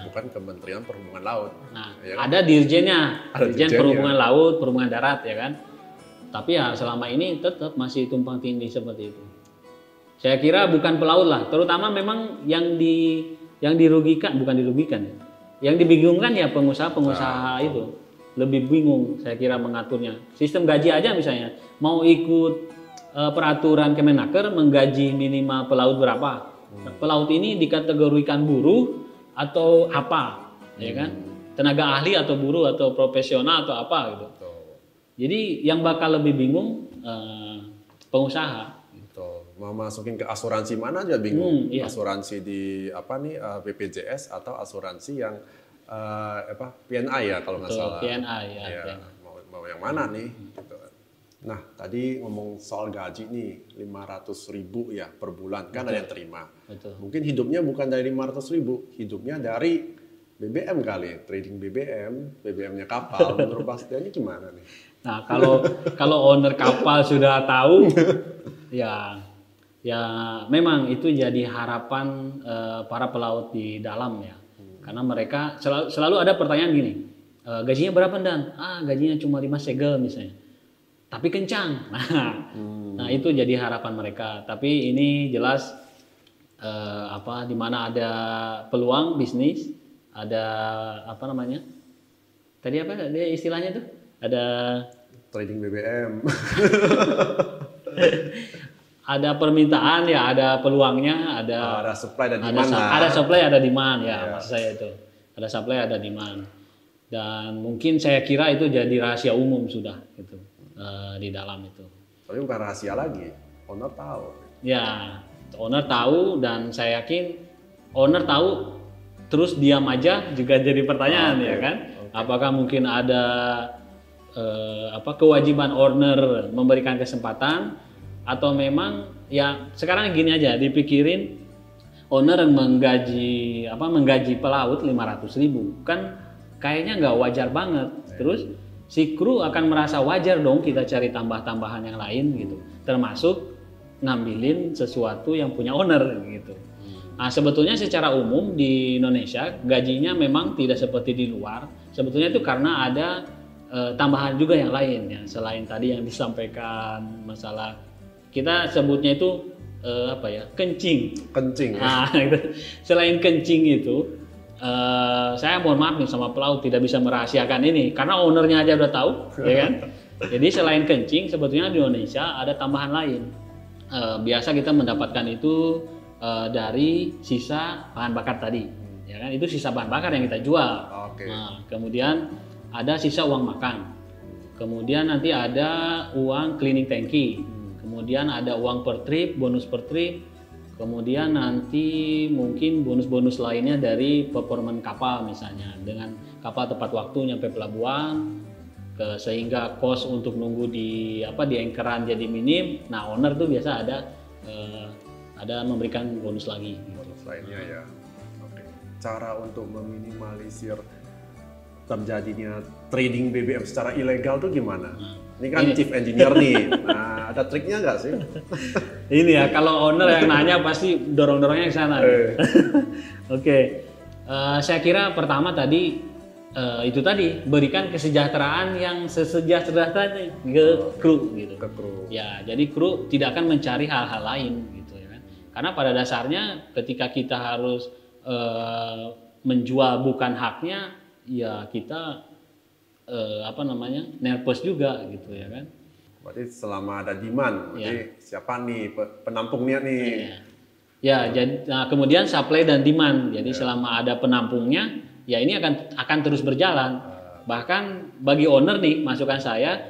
bukan Kementerian Perhubungan Laut. Nah, ya kan? ada dirjennya, Dirjen Perhubungan Laut, Perhubungan Darat ya kan. Tapi ya selama ini tetap masih tumpang tindih seperti itu. Saya kira bukan pelaut lah, terutama memang yang dirugikan, bukan dirugikan ya. yang dibingungkan ya pengusaha-pengusaha itu lebih bingung saya kira mengaturnya. Sistem gaji aja misalnya mau ikut peraturan Kemenaker menggaji minimal pelaut berapa. Pelaut ini dikategorikan buruh atau apa, ya kan? Tenaga ahli atau buruh atau profesional atau apa gitu. Jadi yang bakal lebih bingung pengusaha. Mau masukin ke asuransi mana aja bingung. Iya. Asuransi di BPJS atau asuransi yang PNI ya kalau nggak salah. PNI ya. Ya, mau yang mana nih? Gitu. Nah tadi ngomong soal gaji nih 500.000 ya per bulan kan ada yang terima. Betul. Mungkin hidupnya bukan dari 500.000, hidupnya dari BBM kali, trading BBM-nya kapal. Menurut Mas Denny gimana nih? Nah kalau owner kapal sudah tahu, ya memang itu jadi harapan para pelaut di dalam ya. Karena mereka selalu ada pertanyaan gini, gajinya berapa Dan? Gajinya cuma 5 segel misalnya. Tapi kencang. Nah itu jadi harapan mereka. Tapi ini jelas di mana ada peluang bisnis, ada apa namanya? Tadi apa dia istilahnya tuh? Ada trading BBM. Ada permintaan ya, ada peluangnya, ada supply dan demand. Ada supply, ada demand ya, maksud saya itu. Ada supply, ada demand. Dan mungkin saya kira itu jadi rahasia umum sudah gitu di dalam itu. Tapi bukan rahasia lagi, owner tahu. Ya, owner tahu dan saya yakin owner tahu terus diam aja juga jadi pertanyaan ya kan. Apakah mungkin ada kewajiban owner memberikan kesempatan atau memang ya sekarang gini aja dipikirin owner yang menggaji pelaut 500.000 kan kayaknya nggak wajar banget. Terus si kru akan merasa wajar dong kita cari tambah-tambahan yang lain gitu, termasuk ngambilin sesuatu yang punya owner gitu. Nah sebetulnya secara umum di Indonesia gajinya memang tidak seperti di luar. Sebetulnya itu karena ada tambahan juga yang lain ya, selain tadi yang disampaikan masalah kita sebutnya itu kencing. Nah, gitu. Selain kencing itu saya mohon maaf nih sama pelaut tidak bisa merahasiakan ini karena ownernya aja udah tahu ya kan. Jadi selain kencing sebetulnya di Indonesia ada tambahan lain. Biasa kita mendapatkan itu dari sisa bahan bakar tadi ya kan, itu sisa bahan bakar yang kita jual. Nah, kemudian ada sisa uang makan, kemudian nanti ada uang cleaning tanki, kemudian ada uang per trip, bonus per trip, kemudian nanti mungkin bonus-bonus lainnya dari performan kapal misalnya dengan kapal tepat waktu nyampe pelabuhan, sehingga cost untuk nunggu di anchoran jadi minim. Nah owner tuh biasa ada memberikan bonus lagi. Bonus lainnya ya. Oke. Cara untuk meminimalisir terjadinya trading BBM secara ilegal tuh gimana? Ini kan chief engineer nih. Nah, ada triknya nggak sih? Ini ya, kalau owner yang nanya pasti dorong-dorongnya ke sana. Oke. Saya kira pertama tadi itu tadi berikan kesejahteraan yang sesejahtera ke kru gitu. Ke kru. Ya, jadi kru tidak akan mencari hal-hal lain gitu ya kan. Karena pada dasarnya ketika kita harus menjual bukan haknya, ya kita nervous juga gitu ya kan. Berarti selama ada demand, berarti siapa nih penampungnya nih? Ya, jadi kemudian supply dan demand. Jadi selama ada penampungnya, ya ini akan terus berjalan. Bahkan bagi owner nih, masukan saya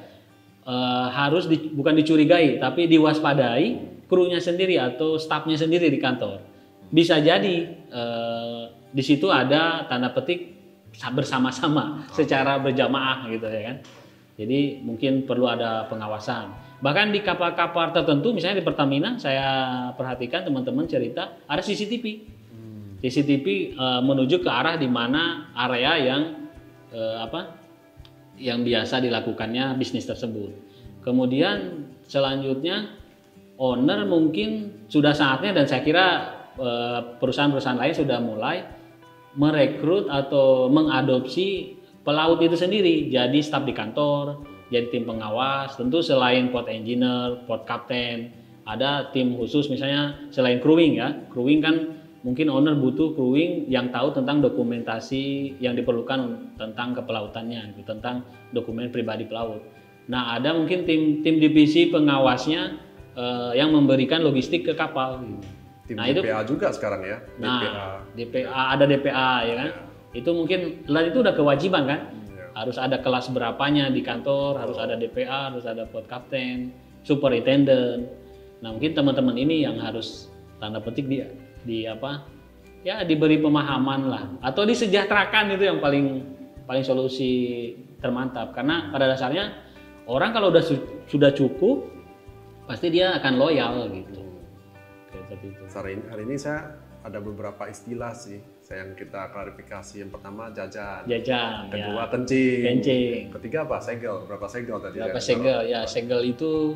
harus bukan dicurigai, tapi diwaspadai krunya sendiri atau stafnya sendiri di kantor. Bisa jadi di situ ada tanda petik bersama-sama secara berjamaah gitu ya kan. Jadi mungkin perlu ada pengawasan. Bahkan di kapal-kapal tertentu misalnya di Pertamina saya perhatikan teman-teman cerita ada CCTV. CCTV menuju ke arah di mana area yang biasa dilakukannya bisnis tersebut. Kemudian selanjutnya owner mungkin sudah saatnya dan saya kira perusahaan-perusahaan lain sudah mulai merekrut atau mengadopsi pelaut itu sendiri jadi staf di kantor, jadi tim pengawas. Tentu selain port engineer, port captain, ada tim khusus misalnya selain crewing ya. Crewing kan mungkin owner butuh crewing yang tahu tentang dokumentasi yang diperlukan tentang kepelautannya, gitu, tentang dokumen pribadi pelaut. Nah, ada mungkin tim divisi pengawasnya yang memberikan logistik ke kapal. Gitu. Tim Nah, DPA juga sekarang ya. Nah, DPA ada DPA ya kan. Itu mungkin itu udah kewajiban kan. Harus ada kelas berapanya di kantor, harus ada DPA, harus ada port captain, superintendent. Nah, mungkin teman-teman ini yang harus tanda petik di apa? Ya, diberi pemahaman lah atau disejahterakan, itu yang paling solusi termantap. Karena pada dasarnya orang kalau sudah cukup pasti dia akan loyal gitu. Hari ini saya ada beberapa istilah sih yang kita klarifikasi. Yang pertama jajan, kedua ya. kencing, ketiga apa? Segel. Berapa segel tadi? Berapa segel? Ya, segel itu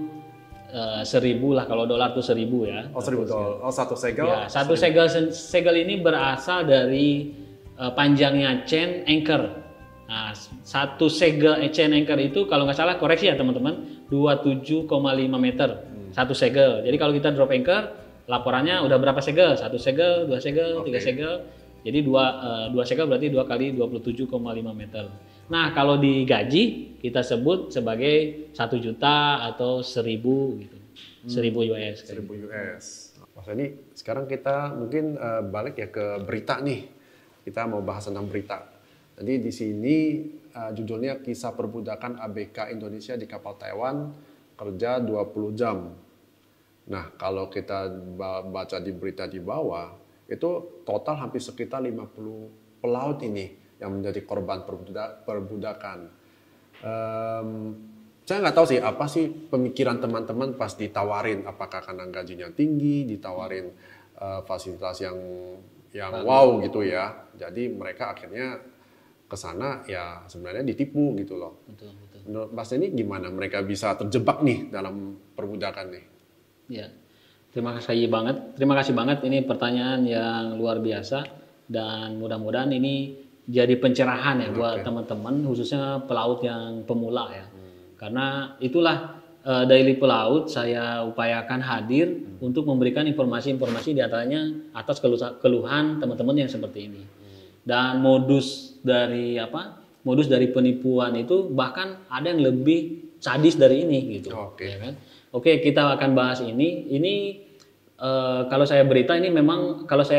1.000 lah, kalau dolar tuh 1.000 ya. Oh, 1.000 dolar. Oh, satu segel. Ya, satu segel ini berasal dari panjangnya chain anchor. Nah, satu segel chain anchor itu kalau nggak salah, koreksi ya teman-teman, 27,5 meter. Satu segel. Jadi kalau kita drop anchor, laporannya udah berapa segel? 1 segel, 2 segel, 3 segel. Jadi 2 segel berarti 2 kali 27,5 meter. Nah, kalau digaji kita sebut sebagai 1 juta atau 1.000 gitu. 1.000 US. 1.000 US. Mas ini sekarang kita mungkin balik ya ke berita nih. Kita mau bahas tentang berita. Jadi di sini judulnya kisah perbudakan ABK Indonesia di kapal Taiwan kerja 20 jam. Nah, kalau kita baca di berita di bawah, itu total hampir sekitar 50 pelaut ini yang menjadi korban perbudakan. Saya nggak tahu sih apa sih pemikiran teman-teman pas ditawarin, apakah karena gajinya tinggi, ditawarin fasilitas yang wow gitu ya. Jadi mereka akhirnya ke sana ya sebenarnya ditipu gitu loh. Betul. Menurut Mas ini gimana mereka bisa terjebak nih dalam perbudakan nih? Ya, terima kasih banget. Ini pertanyaan yang luar biasa dan mudah-mudahan ini jadi pencerahan ya buat teman-teman, khususnya pelaut yang pemula ya. Karena itulah Daily Pelaut saya upayakan hadir untuk memberikan informasi-informasi diantaranya atas keluhan teman-teman yang seperti ini. Dan modus dari penipuan itu bahkan ada yang lebih sadis dari ini gitu. Ya kan? Oke, kita akan bahas ini. Kalau saya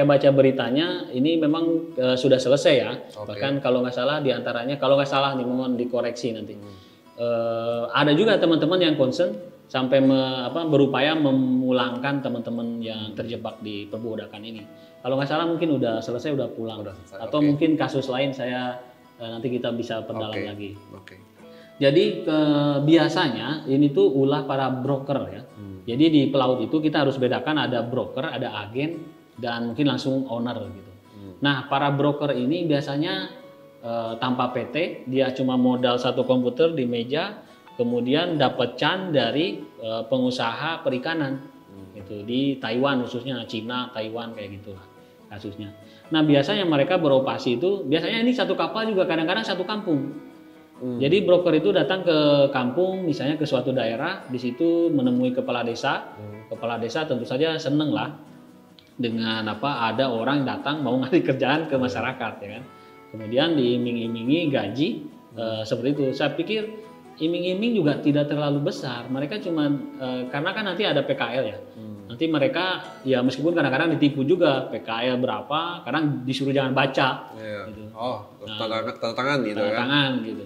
baca beritanya ini memang sudah selesai ya. Bahkan kalau nggak salah nih, mohon dikoreksi nanti. Ada juga teman-teman yang concern sampai berupaya memulangkan teman-teman yang terjebak di perbudakan ini. Kalau nggak salah mungkin udah selesai, udah pulang. Atau mungkin kasus lain nanti kita bisa perdalam lagi. Jadi biasanya ini tuh ulah para broker ya. Jadi di pelaut itu kita harus bedakan ada broker, ada agen, dan mungkin langsung owner gitu. Nah, para broker ini biasanya tanpa PT, dia cuma modal satu komputer di meja, kemudian dapat can dari pengusaha perikanan gitu di Taiwan, khususnya Cina, Taiwan kayak gitulah kasusnya. Nah, biasanya mereka beroperasi itu biasanya ini satu kapal juga kadang-kadang satu kampung. Jadi broker itu datang ke kampung, misalnya ke suatu daerah, di situ menemui kepala desa. Kepala desa tentu saja seneng lah dengan ada orang datang mau ngasih kerjaan ke masyarakat ya kan. Kemudian diiming-imingi gaji seperti itu. Saya pikir iming-iming juga tidak terlalu besar. Mereka cuma karena kan nanti ada PKL ya. Nanti mereka ya meskipun kadang-kadang ditipu juga, PKL berapa, kadang disuruh jangan baca. Gitu. Oh, tanda tangan gitu ya. Tangan gitu.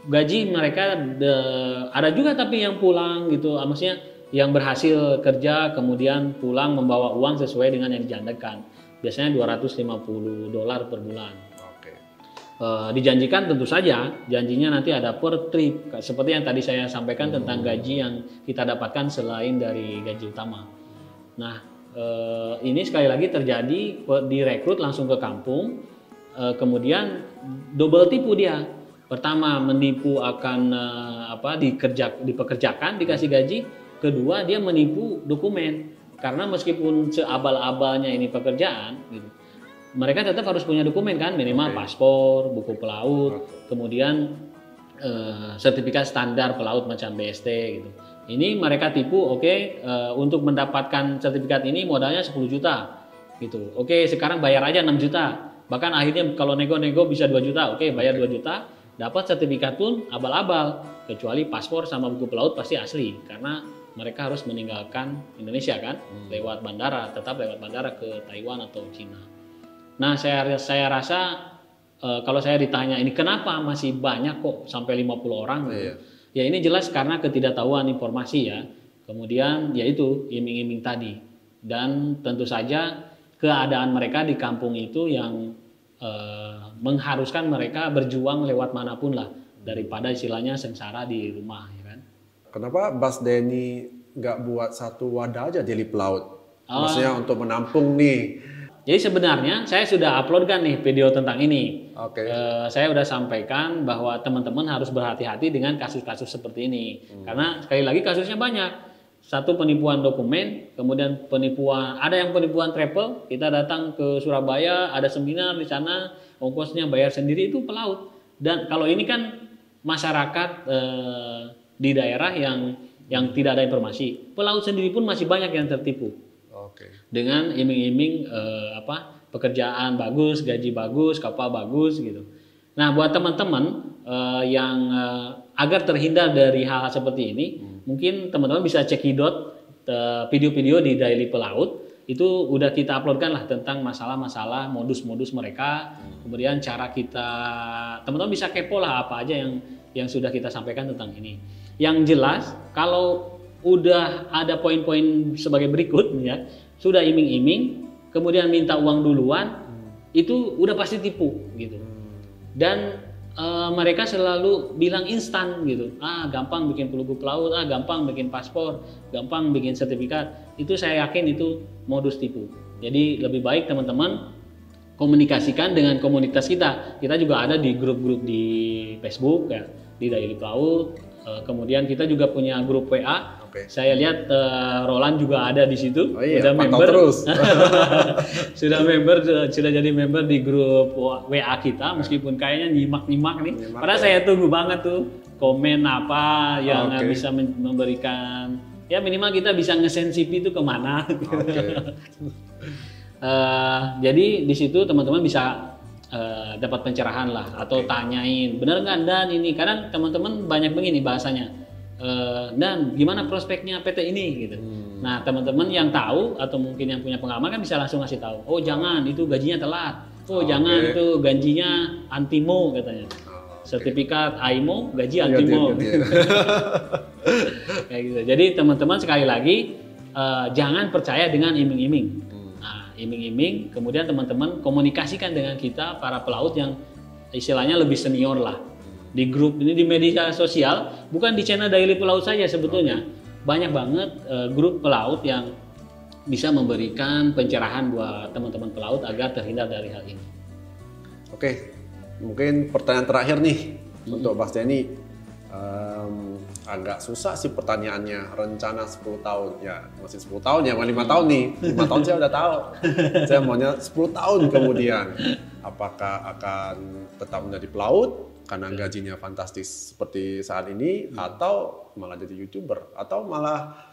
Gaji mereka ada juga tapi yang pulang gitu, maksudnya yang berhasil kerja kemudian pulang membawa uang sesuai dengan yang dijanjikan. Biasanya $250 per bulan. Dijanjikan tentu saja, janjinya nanti ada per trip, seperti yang tadi saya sampaikan tentang gaji yang kita dapatkan selain dari gaji utama. Nah, ini sekali lagi terjadi, direkrut langsung ke kampung, kemudian double tipu dia. Pertama menipu akan dipekerjakan, dikasih gaji. Kedua dia menipu dokumen, karena meskipun seabal-abalnya ini pekerjaan, gitu, mereka tetap harus punya dokumen kan, minimal paspor, buku pelaut, kemudian sertifikat standar pelaut macam BST gitu. Ini mereka tipu, untuk mendapatkan sertifikat ini modalnya 10 juta. gitu. Oke, sekarang bayar aja 6 juta. Bahkan akhirnya kalau nego-nego bisa 2 juta. Oke, bayar 2 juta, dapat sertifikat pun abal-abal. Kecuali paspor sama buku pelaut pasti asli karena mereka harus meninggalkan Indonesia kan, lewat bandara, tetap lewat bandara ke Taiwan atau Cina. Nah, saya rasa kalau saya ditanya ini kenapa masih banyak kok sampai 50 orang gitu. Ya ini jelas karena ketidaktahuan informasi ya. Kemudian yaitu iming-iming tadi. Dan tentu saja keadaan mereka di kampung itu yang mengharuskan mereka berjuang lewat manapun lah daripada istilahnya sengsara di rumah ya kan. Kenapa Bas Denny nggak buat satu wadah aja Daily Pelaut? Maksudnya untuk menampung nih. Jadi sebenarnya saya sudah upload kan nih video tentang ini. Oke. Saya sudah sampaikan bahwa teman-teman harus berhati-hati dengan kasus-kasus seperti ini. Karena sekali lagi kasusnya banyak. Satu penipuan dokumen, kemudian ada yang penipuan travel, kita datang ke Surabaya, ada seminar di sana, ongkosnya bayar sendiri itu pelaut. Dan kalau ini kan masyarakat di daerah yang tidak ada informasi, pelaut sendiri pun masih banyak yang tertipu. Dengan iming-iming pekerjaan bagus, gaji bagus, kapal bagus gitu. Nah, buat teman-teman yang agar terhindar dari hal-hal seperti ini, mungkin teman-teman bisa cekidot video-video di Daily Pelaut. Itu udah kita uploadkan lah tentang masalah-masalah modus-modus mereka. Kemudian cara kita, teman-teman bisa kepo lah apa aja yang sudah kita sampaikan tentang ini. Yang jelas kalau udah ada poin-poin sebagai berikut ya, sudah iming-iming, kemudian minta uang duluan, itu udah pasti tipu gitu. Dan mereka selalu bilang instan gitu, gampang bikin buku pelaut, gampang bikin paspor, gampang bikin sertifikat. Itu saya yakin itu modus tipu. Jadi lebih baik teman-teman komunikasikan dengan komunitas kita. Kita juga ada di grup-grup di Facebook ya, di Daily Pelaut. Kemudian kita juga punya grup WA. Saya lihat Roland juga ada di situ, sudah member terus. sudah jadi member di grup WA kita, meskipun kayaknya nyimak nih. Padahal saya tunggu banget tuh komen apa yang bisa memberikan, ya minimal kita bisa nge-send CV itu kemana. Jadi di situ teman-teman bisa dapat pencerahan lah, atau tanyain bener nggak Dan ini, karena teman-teman banyak begini bahasanya. Dan gimana prospeknya PT ini gitu. Nah, teman-teman yang tahu atau mungkin yang punya pengalaman kan bisa langsung ngasih tahu. Oh, jangan itu gajinya telat. Oh, jangan itu gajinya antimo katanya. Sertifikat AIMO, gaji antimo. Kayak gitu. Jadi teman-teman sekali lagi jangan percaya dengan iming-iming. Nah, iming-iming, kemudian teman-teman komunikasikan dengan kita para pelaut yang istilahnya lebih senior lah. Di grup ini, di media sosial, bukan di channel Daily Pelaut saja sebetulnya. Banyak banget grup pelaut yang bisa memberikan pencerahan buat teman-teman pelaut agar terhindar dari hal ini. Oke, mungkin pertanyaan terakhir nih untuk Bas Denny. Agak susah sih pertanyaannya, rencana 10 tahun. Ya, masih 10 tahun ya, bukan 5 tahun nih. 5 tahun saya udah tahu. Saya maunya 10 tahun kemudian. Apakah akan tetap menjadi pelaut karena gajinya fantastis seperti saat ini, atau malah jadi YouTuber, atau malah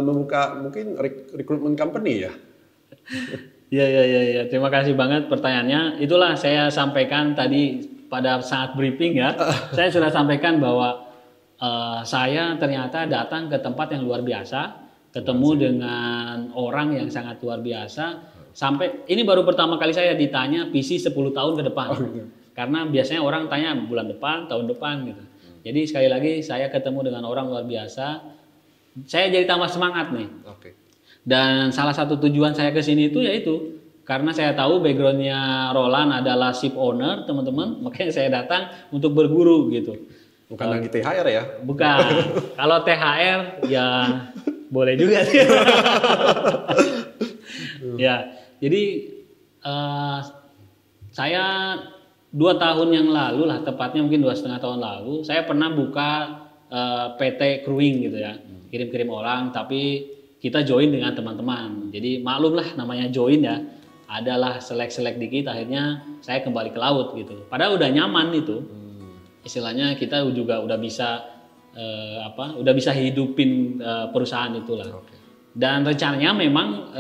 membuka mungkin recruitment company ya? Iya. Terima kasih banget pertanyaannya. Itulah saya sampaikan tadi pada saat briefing ya. Saya sudah sampaikan bahwa saya ternyata datang ke tempat yang luar biasa, ketemu dengan orang yang sangat luar biasa. Sampai ini baru pertama kali saya ditanya visi 10 tahun ke depan. Karena biasanya orang tanya bulan depan, tahun depan gitu. Jadi sekali lagi saya ketemu dengan orang luar biasa. Saya jadi tambah semangat nih. Dan salah satu tujuan saya ke sini itu yaitu karena saya tahu backgroundnya Roland adalah ship owner, teman-teman. Makanya saya datang untuk berguru gitu. Bukan lagi THR ya? Bukan. Kalau THR ya boleh juga sih. Ya, jadi saya 2 tahun yang lalu lah, tepatnya mungkin 2,5 tahun lalu, saya pernah buka PT crewing gitu ya, kirim-kirim orang, tapi kita join dengan teman-teman. Jadi maklum lah namanya join ya, adalah selek-selek dikit, akhirnya saya kembali ke laut gitu. Padahal udah nyaman itu, istilahnya kita juga udah bisa udah bisa hidupin perusahaan itulah. Dan rencananya memang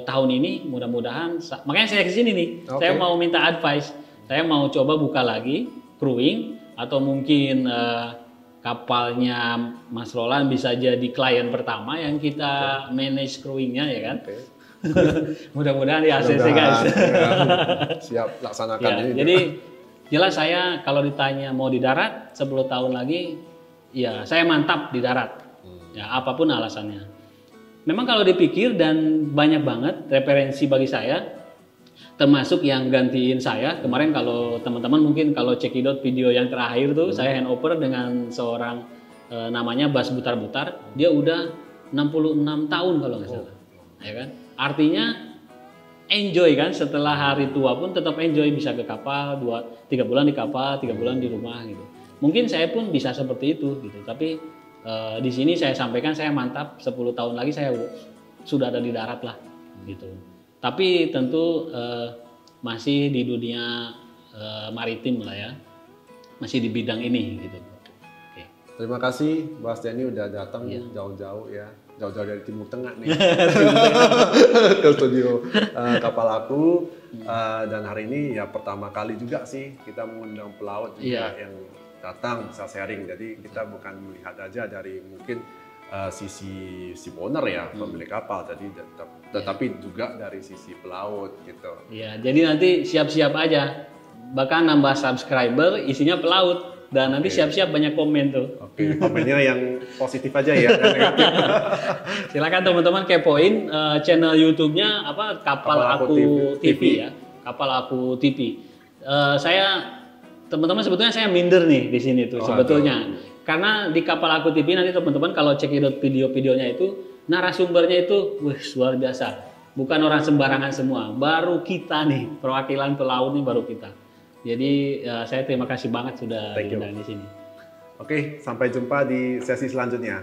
tahun ini mudah-mudahan, makanya saya kesini nih, saya mau minta advice, saya mau coba buka lagi crewing atau mungkin kapalnya Mas Roland bisa jadi klien pertama yang kita manage crewingnya ya kan. Mudah-mudahan di ACC guys. Siap laksanakan ya, ini. Jadi jelas saya kalau ditanya mau di darat 10 tahun lagi, ya saya mantap di darat. Ya apapun alasannya. Memang kalau dipikir dan banyak banget referensi bagi saya, termasuk yang gantiin saya kemarin. Kalau teman-teman mungkin kalau cekidot video yang terakhir tuh saya handover dengan seorang namanya Bas Butar-Butar, dia udah 66 tahun kalau nggak salah, ya kan? Artinya enjoy kan, setelah hari tua pun tetap enjoy, bisa ke kapal 3 bulan di kapal, 3 bulan di rumah gitu. Mungkin saya pun bisa seperti itu gitu, tapi di sini saya sampaikan saya mantap 10 tahun lagi saya sudah ada di darat lah gitu. Tapi tentu masih di dunia maritim lah ya, masih di bidang ini gitu. Oke. Terima kasih Mas Denny udah datang jauh-jauh ya, jauh-jauh dari Timur Tengah nih ke studio Kapal Aku. Dan hari ini ya pertama kali juga sih kita mengundang pelaut juga yang datang bisa sharing. Jadi kita bukan melihat aja dari mungkin sisi owner ya, pemilik kapal, tetapi juga dari sisi pelaut gitu. Iya, jadi nanti siap-siap aja, bahkan nambah subscriber isinya pelaut, dan nanti siap-siap banyak komen tuh. Oke, komennya yang positif aja ya. Silakan teman-teman kepoin channel YouTube-nya apa, Kapal Aku TV ya, Kapal Aku TV. Teman-teman sebetulnya saya minder nih di sini tuh sebetulnya. Karena di Kapal Aku TV nanti teman-teman kalau cekidot video-videonya itu narasumbernya itu luar biasa. Bukan orang sembarangan semua. Baru kita nih, perwakilan pelaut nih baru kita. Jadi saya terima kasih banget sudah diundang di sini. Oke, sampai jumpa di sesi selanjutnya.